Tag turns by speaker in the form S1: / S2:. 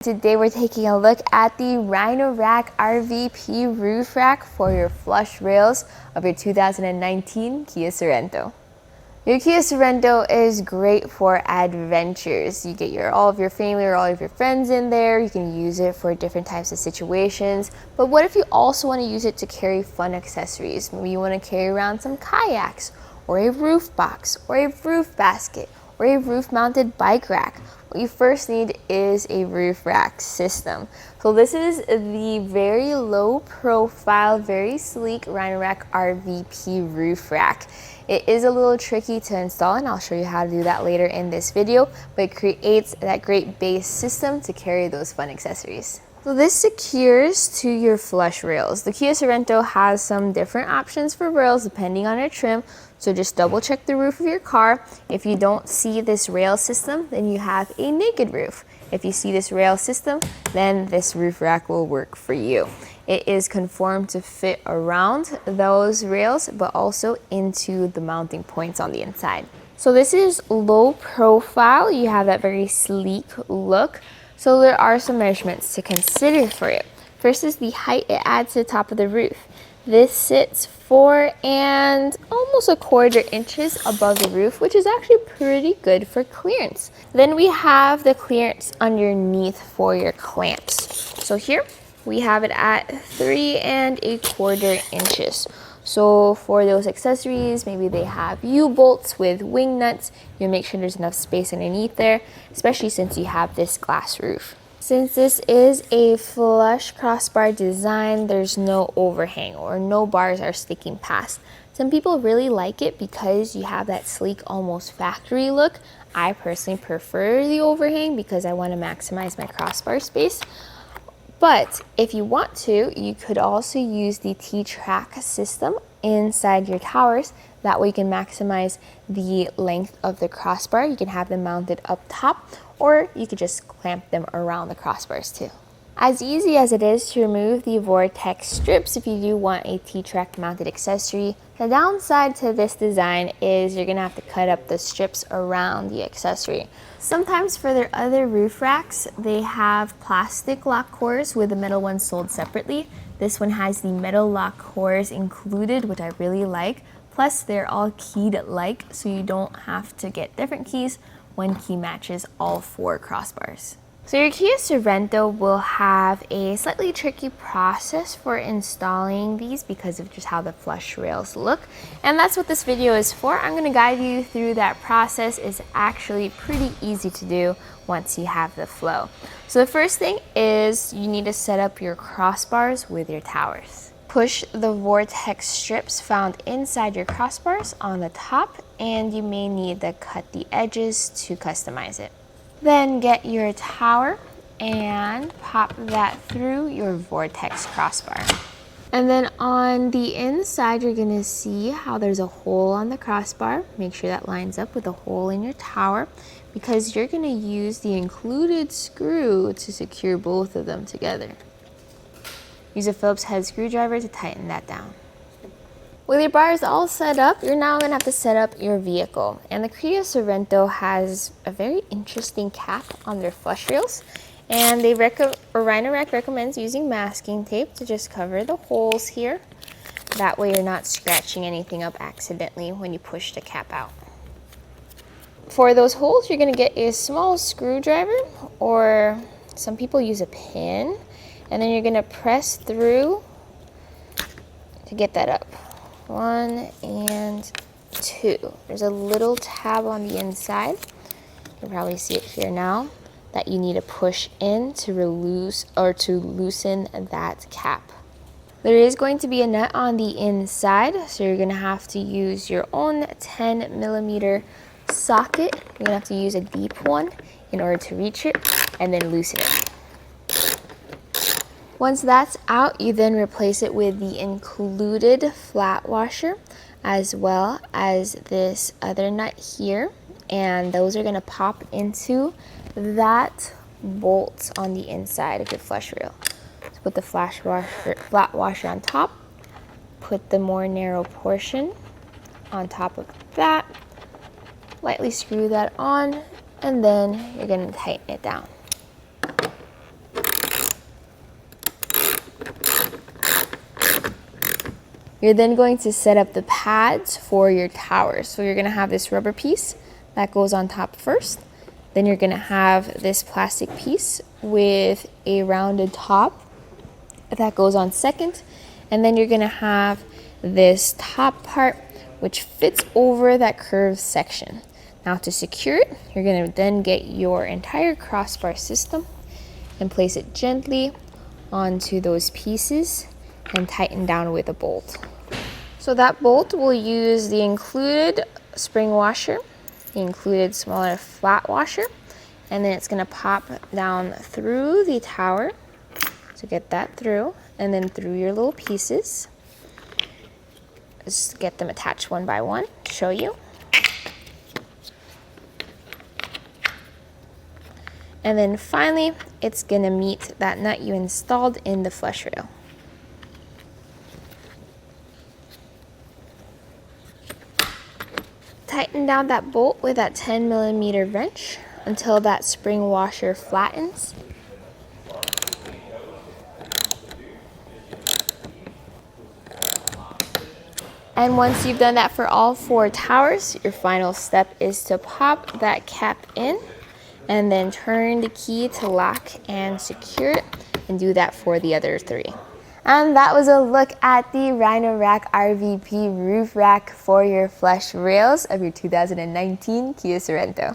S1: Today we're taking a look at the Rhino Rack RVP Roof Rack for your flush rails of your 2019 Kia Sorento. Your Kia Sorento is great for adventures. You get all of your family or all of your friends in there. You can use it for different types of situations. But what if you also want to use it to carry fun accessories? Maybe you want to carry around some kayaks, or a roof box, or a roof basket, or a roof-mounted bike rack. What you first need is a roof rack system. So this is the very low profile, very sleek Rhino Rack RVP Roof Rack. It is a little tricky to install, and I'll show you how to do that later in this video, but it creates that great base system to carry those fun accessories. So this secures to your flush rails. The Kia Sorento has some different options for rails depending on your trim, so just double check the roof of your car. If you don't see this rail system, then you have a naked roof. If you see this rail system, then this roof rack will work for you. It is conformed to fit around those rails, but also into the mounting points on the inside. So this is low profile. You have that very sleek look. So there are some measurements to consider for it. First is the height it adds to the top of the roof. This sits 4 and almost 1/4 inches above the roof, which is actually pretty good for clearance. Then we have the clearance underneath for your clamps. So here we have it at 3 1/4 inches. So for those accessories, maybe they have U-bolts with wing nuts, you make sure there's enough space underneath there, especially since you have this glass roof. Since this is a flush crossbar design, there's no overhang or no bars are sticking past. Some people really like it because you have that sleek, almost factory look. I personally prefer the overhang because I want to maximize my crossbar space. But if you want to, you could also use the T-track system inside your towers. That way you can maximize the length of the crossbar. You can have them mounted up top, or you could just clamp them around the crossbars too. As easy as it is to remove the vortex strips if you do want a T-track mounted accessory, the downside to this design is you're gonna have to cut up the strips around the accessory. Sometimes for their other roof racks, they have plastic lock cores with the metal ones sold separately. This one has the metal lock cores included, which I really like. Plus they're all keyed alike, so you don't have to get different keys. One key matches all 4 crossbars. So your Kia Sorento will have a slightly tricky process for installing these because of just how the flush rails look. And that's what this video is for. I'm going to guide you through that process. It's actually pretty easy to do once you have the flow. So the first thing is you need to set up your crossbars with your towers. Push the vortex strips found inside your crossbars on the top, and you may need to cut the edges to customize it. Then get your tower and pop that through your vortex crossbar. And then on the inside, you're gonna see how there's a hole on the crossbar. Make sure that lines up with the hole in your tower because you're gonna use the included screw to secure both of them together. Use a Phillips head screwdriver to tighten that down. With your bars all set up, you're now going to have to set up your vehicle. And the Kia Sorento has a very interesting cap on their flush rails. And Rhino Rack recommends using masking tape to just cover the holes here. That way you're not scratching anything up accidentally when you push the cap out. For those holes, you're going to get a small screwdriver, or some people use a pin. And then you're going to press through to get that up. 1 and 2. There's a little tab on the inside. You can probably see it here now that you need to push in to loosen that cap. There is going to be a nut on the inside, so you're going to have to use your own 10mm socket. You're going to have to use a deep one in order to reach it and then loosen it. Once that's out, you then replace it with the included flat washer as well as this other nut here, and those are going to pop into that bolt on the inside of your flush rail. So put the flat washer on top, put the more narrow portion on top of that, lightly screw that on, and then you're going to tighten it down. You're then going to set up the pads for your tower. So you're gonna have this rubber piece that goes on top first. Then you're gonna have this plastic piece with a rounded top that goes on second. And then you're gonna have this top part which fits over that curved section. Now to secure it, you're gonna then get your entire crossbar system and place it gently onto those pieces and tighten down with a bolt. So that bolt will use the included spring washer, the included smaller flat washer, and then it's gonna pop down through the tower. So get that through, and then through your little pieces. Just get them attached one by one to show you. And then finally, it's gonna meet that nut you installed in the flush rail. Tighten down that bolt with that 10mm wrench until that spring washer flattens. And once you've done that for all 4 towers, your final step is to pop that cap in and then turn the key to lock and secure it, and do that for the other 3. And that was a look at the Rhino Rack RVP Roof Rack for your flush rails of your 2019 Kia Sorento.